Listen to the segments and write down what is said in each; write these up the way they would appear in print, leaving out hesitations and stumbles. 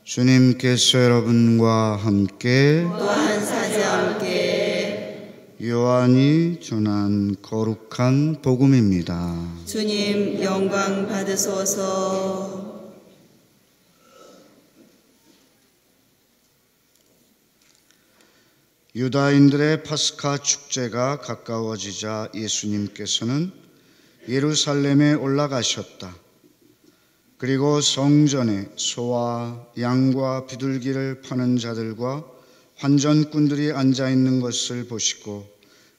주님께서 여러분과 함께 또한 사자와 함께 요한이 전한 거룩한 복음입니다. 주님 영광 받으소서. 유다인들의 파스카 축제가 가까워지자 예수님께서는 예루살렘에 올라가셨다. 그리고 성전에 소와 양과 비둘기를 파는 자들과 환전꾼들이 앉아있는 것을 보시고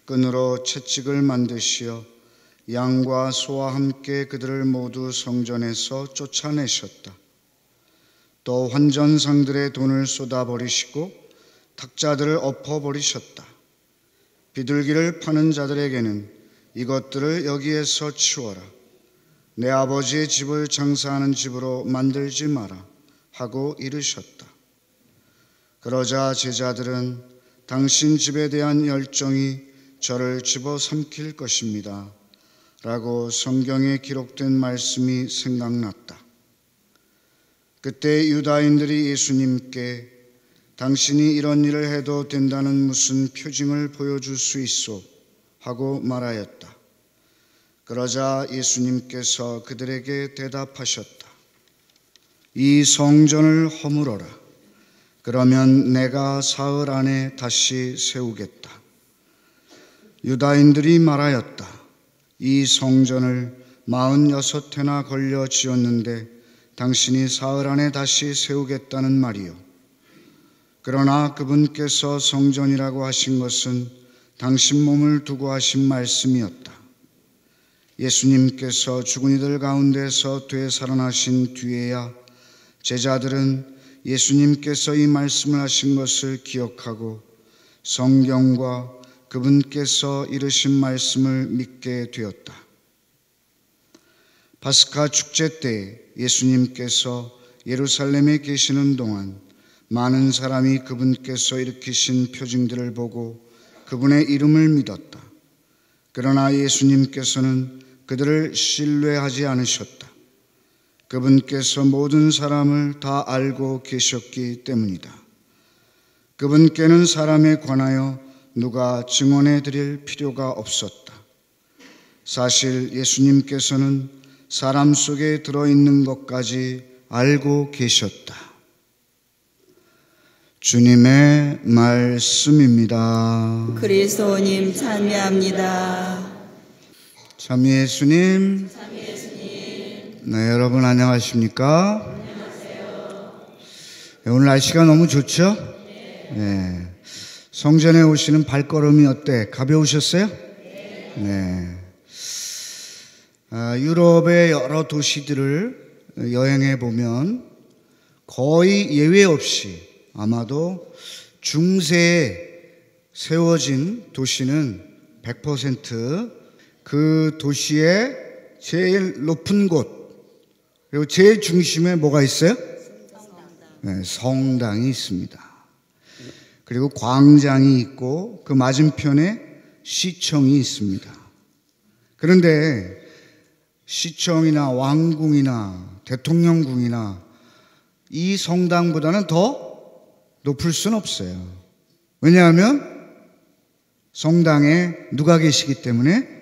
끈으로 채찍을 만드시어 양과 소와 함께 그들을 모두 성전에서 쫓아내셨다. 또 환전상들의 돈을 쏟아버리시고 탁자들을 엎어버리셨다. 비둘기를 파는 자들에게는 이것들을 여기에서 치워라. 내 아버지의 집을 장사하는 집으로 만들지 마라 하고 이르셨다. 그러자 제자들은 당신 집에 대한 열정이 저를 집어삼킬 것입니다 라고 성경에 기록된 말씀이 생각났다. 그때 유다인들이 예수님께 당신이 이런 일을 해도 된다는 무슨 표징을 보여줄 수 있소 하고 말하였다. 그러자 예수님께서 그들에게 대답하셨다. 이 성전을 허물어라. 그러면 내가 사흘 안에 다시 세우겠다. 유다인들이 말하였다. 이 성전을 46해나 걸려 지었는데 당신이 사흘 안에 다시 세우겠다는 말이요. 그러나 그분께서 성전이라고 하신 것은 당신 몸을 두고 하신 말씀이었다. 예수님께서 죽은 이들 가운데서 되살아나신 뒤에야 제자들은 예수님께서 이 말씀을 하신 것을 기억하고 성경과 그분께서 이르신 말씀을 믿게 되었다. 파스카 축제 때 예수님께서 예루살렘에 계시는 동안 많은 사람이 그분께서 일으키신 표징들을 보고 그분의 이름을 믿었다. 그러나 예수님께서는 그들을 신뢰하지 않으셨다. 그분께서 모든 사람을 다 알고 계셨기 때문이다. 그분께는 사람에 관하여 누가 증언해 드릴 필요가 없었다. 사실 예수님께서는 사람 속에 들어있는 것까지 알고 계셨다. 주님의 말씀입니다. 그리스도님 찬미합니다. 참 예수님. 네, 여러분 안녕하십니까? 안녕하세요. 오늘 날씨가 너무 좋죠? 네. 성전에 오시는 발걸음이 어때? 가벼우셨어요? 네. 유럽의 여러 도시들을 여행해 보면 거의 예외 없이 아마도 중세에 세워진 도시는 100% 그 도시의 제일 높은 곳, 그리고 제일 중심에 뭐가 있어요? 네, 성당이 있습니다. 그리고 광장이 있고 그 맞은편에 시청이 있습니다. 그런데 시청이나 왕궁이나 대통령궁이나 이 성당보다는 더 높을 수는 없어요. 왜냐하면 성당에 누가 계시기 때문에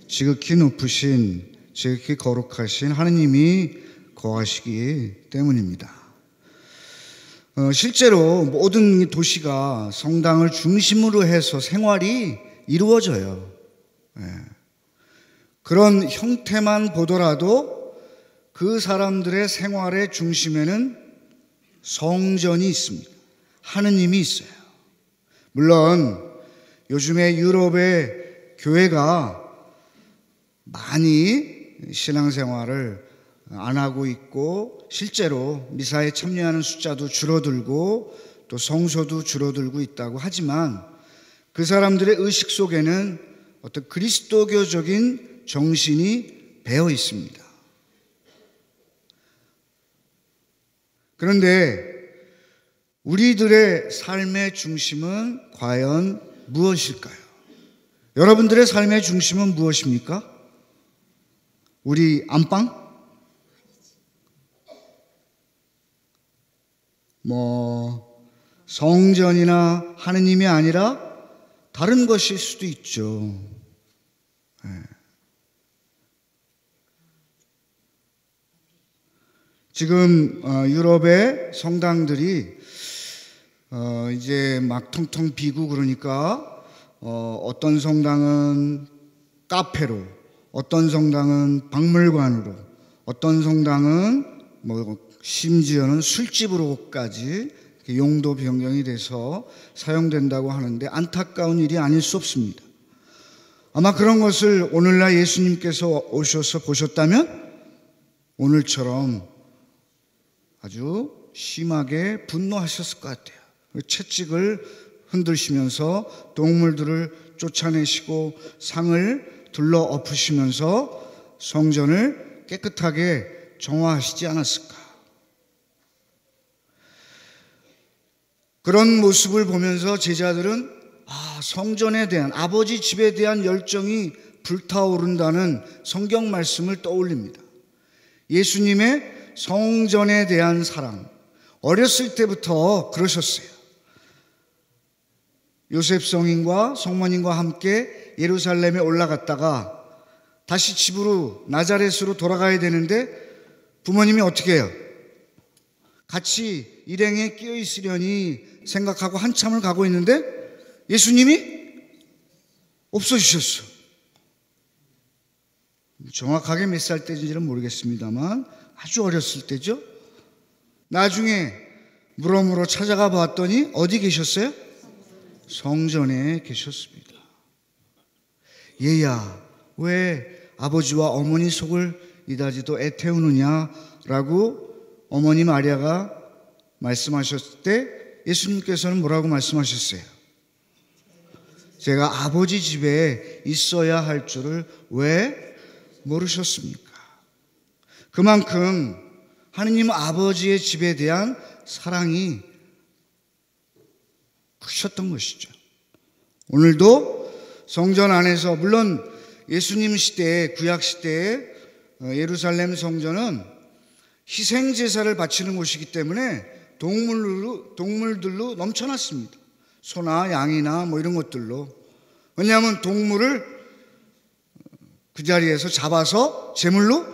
지극히 높으신, 지극히 거룩하신 하느님이 거하시기 때문입니다. 실제로 모든 도시가 성당을 중심으로 해서 생활이 이루어져요. 그런 형태만 보더라도 그 사람들의 생활의 중심에는 성전이 있습니다. 하느님이 있어요. 물론 요즘에 유럽의 교회가 많이 신앙생활을 안 하고 있고 실제로 미사에 참여하는 숫자도 줄어들고 또 성소도 줄어들고 있다고 하지만 그 사람들의 의식 속에는 어떤 그리스도교적인 정신이 배어 있습니다. 그런데 우리들의 삶의 중심은 과연 무엇일까요? 여러분들의 삶의 중심은 무엇입니까? 우리 안방? 성전이나 하느님이 아니라 다른 것일 수도 있죠. 지금 유럽의 성당들이 이제 막 텅텅 비고 그러니까 어떤 성당은 카페로, 어떤 성당은 박물관으로, 어떤 성당은 심지어는 술집으로까지 용도 변경이 돼서 사용된다고 하는데 안타까운 일이 아닐 수 없습니다. 아마 그런 것을 오늘날 예수님께서 오셔서 보셨다면 오늘처럼 아주 심하게 분노하셨을 것 같아요. 채찍을 흔드시면서 동물들을 쫓아내시고 상을 둘러 엎으시면서 성전을 깨끗하게 정화하시지 않았을까. 그런 모습을 보면서 제자들은 성전에 대한, 아버지 집에 대한 열정이 불타오른다는 성경 말씀을 떠올립니다. 예수님의 성전에 대한 사랑, 어렸을 때부터 그러셨어요. 요셉 성인과 성모님과 함께 예루살렘에 올라갔다가 다시 집으로 나자렛으로 돌아가야 되는데 부모님이 어떻게 해요? 같이 일행에 끼어 있으려니 생각하고 한참을 가고 있는데 예수님이 없어지셨어. 정확하게 몇 살 때인지는 모르겠습니다만 아주 어렸을 때죠. 나중에 물어물어 찾아가 봤더니 어디 계셨어요? 성전에 계셨습니다. 얘야, 왜 아버지와 어머니 속을 이다지도 애태우느냐라고 어머니 마리아가 말씀하셨을 때 예수님께서는 뭐라고 말씀하셨어요? 제가 아버지 집에 있어야 할 줄을 왜 모르셨습니까? 그만큼 하느님 아버지의 집에 대한 사랑이 크셨던 것이죠. 오늘도 성전 안에서, 물론 예수님 시대에, 구약 시대에 예루살렘 성전은 희생 제사를 바치는 곳이기 때문에 동물들로 넘쳐났습니다. 소나 양이나 이런 것들로. 왜냐하면 동물을 그 자리에서 잡아서 제물로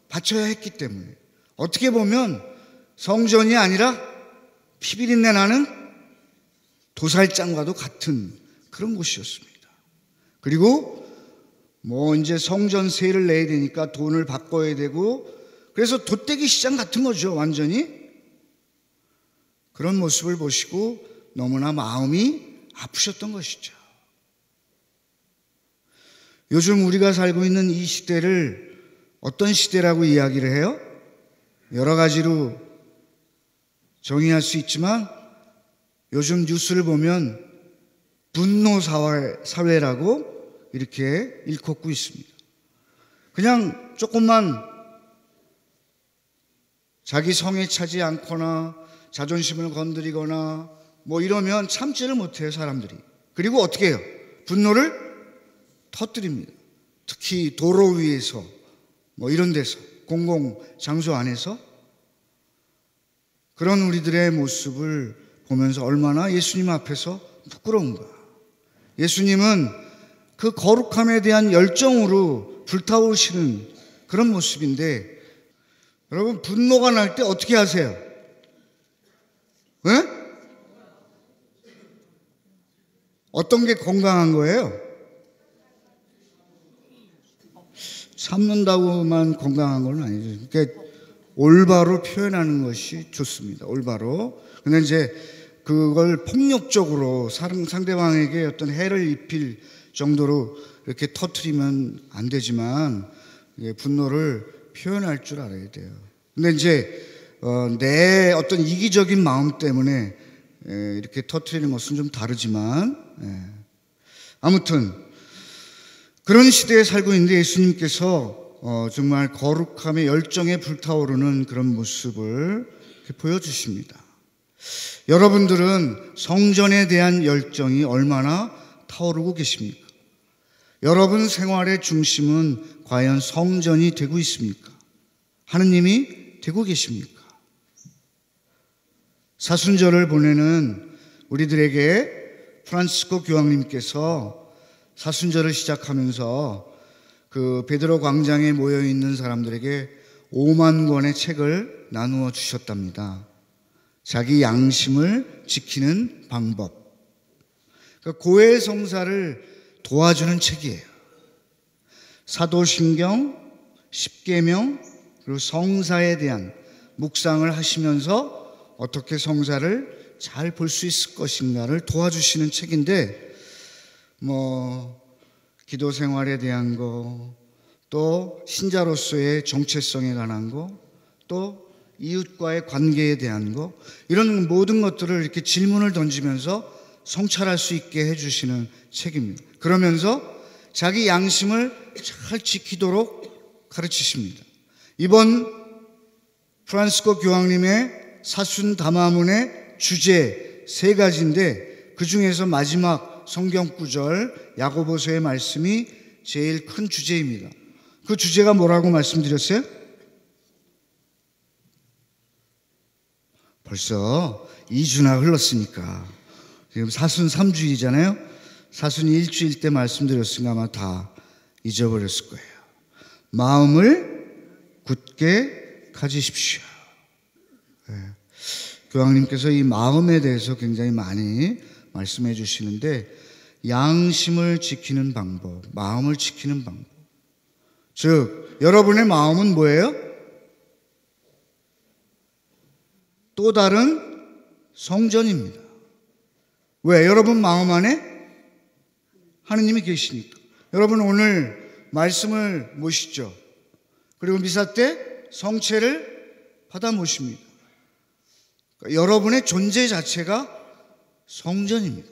바쳐야 했기 때문에. 어떻게 보면 성전이 아니라 피비린내 나는 도살장과도 같은 그런 곳이었습니다. 그리고 이제 성전세를 내야 되니까 돈을 바꿔야 되고, 그래서 돛대기 시장 같은 거죠, 완전히. 그런 모습을 보시고 너무나 마음이 아프셨던 것이죠. 요즘 우리가 살고 있는 이 시대를 어떤 시대라고 이야기를 해요? 여러 가지로 정의할 수 있지만 요즘 뉴스를 보면 분노 사회라고 이렇게 일컫고 있습니다. 그냥 조금만 자기 성에 차지 않거나 자존심을 건드리거나 이러면 참지를 못해요, 사람들이. 그리고 어떻게 해요? 분노를 터뜨립니다. 특히 도로 위에서 이런 데서, 공공장소 안에서. 그런 우리들의 모습을 보면서 얼마나 예수님 앞에서 부끄러운가. 예수님은 그 거룩함에 대한 열정으로 불타오르시는 그런 모습인데, 여러분, 분노가 날 때 어떻게 하세요? 네? 어떤 게 건강한 거예요? 참는다고만 건강한 건 아니죠. 그러니까 올바로 표현하는 것이 좋습니다. 올바로. 근데 이제 그걸 폭력적으로 상대방에게 어떤 해를 입힐 정도로 이렇게 터뜨리면 안 되지만 분노를 표현할 줄 알아야 돼요. 근데 이제 내 어떤 이기적인 마음 때문에 이렇게 터뜨리는 것은 좀 다르지만, 아무튼 그런 시대에 살고 있는데 예수님께서 정말 거룩함의 열정에 불타오르는 그런 모습을 이렇게 보여주십니다. 여러분들은 성전에 대한 열정이 얼마나 타오르고 계십니까? 여러분 생활의 중심은 과연 성전이 되고 있습니까? 하느님이 되고 계십니까? 사순절을 보내는 우리들에게 프란시스코 교황님께서 사순절을 시작하면서 그 베드로 광장에 모여 있는 사람들에게 5만 권의 책을 나누어 주셨답니다. 자기 양심을 지키는 방법. 그러니까 고해 성사를 도와주는 책이에요. 사도신경, 십계명, 그리고 성사에 대한 묵상을 하시면서 어떻게 성사를 잘 볼 수 있을 것인가를 도와주시는 책인데, 기도 생활에 대한 거, 또 신자로서의 정체성에 관한 거, 또 이웃과의 관계에 대한 거, 이런 모든 것들을 이렇게 질문을 던지면서 성찰할 수 있게 해주시는 책입니다. 그러면서 자기 양심을 잘 지키도록 가르치십니다. 이번 프란시스코 교황님의 사순 담화문의 주제 3가지인데 그 중에서 마지막 성경 구절 야고보서의 말씀이 제일 큰 주제입니다. 그 주제가 뭐라고 말씀드렸어요? 벌써 2주나 흘렀으니까 지금 사순 3주일이잖아요. 사순 1주일 때 말씀드렸으니까 아마 다 잊어버렸을 거예요. 마음을 굳게 가지십시오. 교황님께서 이 마음에 대해서 굉장히 많이 말씀해 주시는데, 양심을 지키는 방법, 마음을 지키는 방법. 즉, 여러분의 마음은 뭐예요? 또 다른 성전입니다. 왜? 여러분 마음 안에 하느님이 계시니까. 여러분 오늘 말씀을 모시죠. 그리고 미사 때 성체를 받아 모십니다. 그러니까 여러분의 존재 자체가 성전입니다.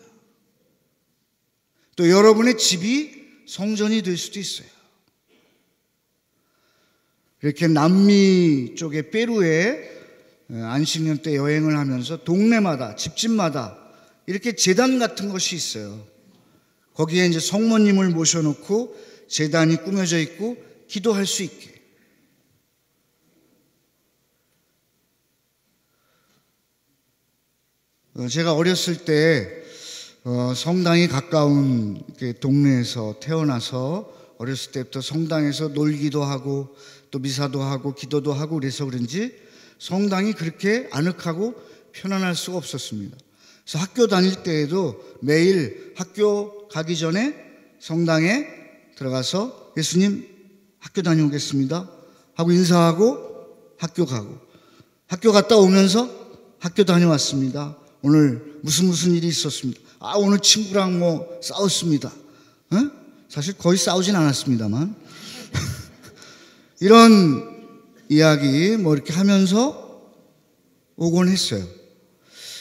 또 여러분의 집이 성전이 될 수도 있어요. 이렇게 남미 쪽의 페루에 안식년 때 여행을 하면서 동네마다, 집집마다 이렇게 제단 같은 것이 있어요. 거기에 이제 성모님을 모셔놓고 제단이 꾸며져 있고 기도할 수 있게. 제가 어렸을 때 성당이 가까운 동네에서 태어나서 어렸을 때부터 성당에서 놀기도 하고 또 미사도 하고 기도도 하고 그래서 그런지 성당이 그렇게 아늑하고 편안할 수가 없었습니다. 그래서 학교 다닐 때에도 매일 학교 가기 전에 성당에 들어가서 예수님 학교 다녀오겠습니다 하고 인사하고 학교 가고, 학교 갔다 오면서 학교 다녀왔습니다. 오늘 무슨 일이 있었습니다. 오늘 친구랑 싸웠습니다. 사실 거의 싸우진 않았습니다만 이런 이야기 이렇게 하면서 오곤 했어요.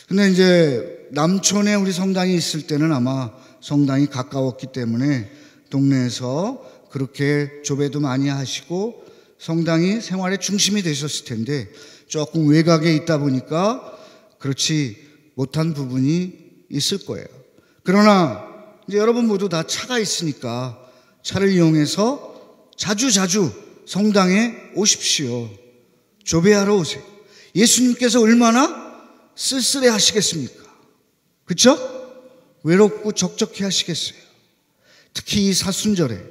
근데 이제 남촌에 우리 성당이 있을 때는 아마 성당이 가까웠기 때문에 동네에서 그렇게 조배도 많이 하시고 성당이 생활의 중심이 되셨을 텐데, 조금 외곽에 있다 보니까 그렇지 못한 부분이 있을 거예요. 그러나 이제 여러분 모두 다 차가 있으니까 차를 이용해서 자주 성당에 오십시오. 조배하러 오세요. 예수님께서 얼마나 쓸쓸해 하시겠습니까? 그렇죠? 외롭고 적적해 하시겠어요. 특히 이 사순절에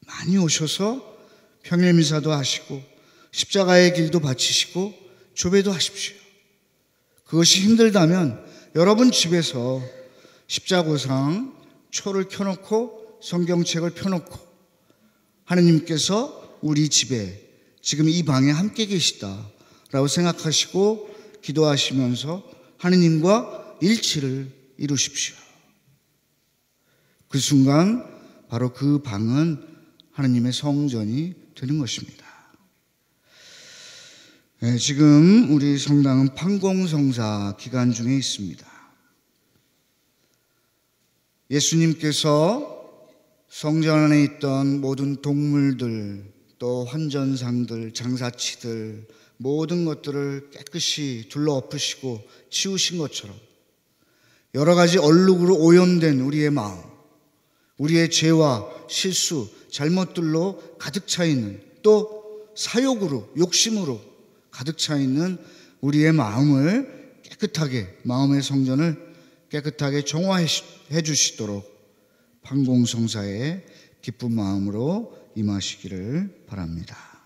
많이 오셔서 평일미사도 하시고 십자가의 길도 바치시고 조배도 하십시오. 그것이 힘들다면 여러분 집에서 십자고상 초를 켜놓고 성경책을 펴놓고 하느님께서 우리 집에 지금 이 방에 함께 계시다라고 생각하시고 기도하시면서 하느님과 일치를 이루십시오. 그 순간 바로 그 방은 하느님의 성전이 되는 것입니다. 지금 우리 성당은 판공성사 기간 중에 있습니다. 예수님께서 성전 안에 있던 모든 동물들, 또 환전상들, 장사치들, 모든 것들을 깨끗이 둘러엎으시고 치우신 것처럼 여러 가지 얼룩으로 오염된 우리의 마음, 우리의 죄와 실수, 잘못들로 가득 차 있는, 또 사욕으로, 욕심으로 가득 차 있는 우리의 마음을 깨끗하게 마음의 성전을 깨끗하게 정화해 주시도록 판공성사에 기쁜 마음으로 임하시기를 바랍니다.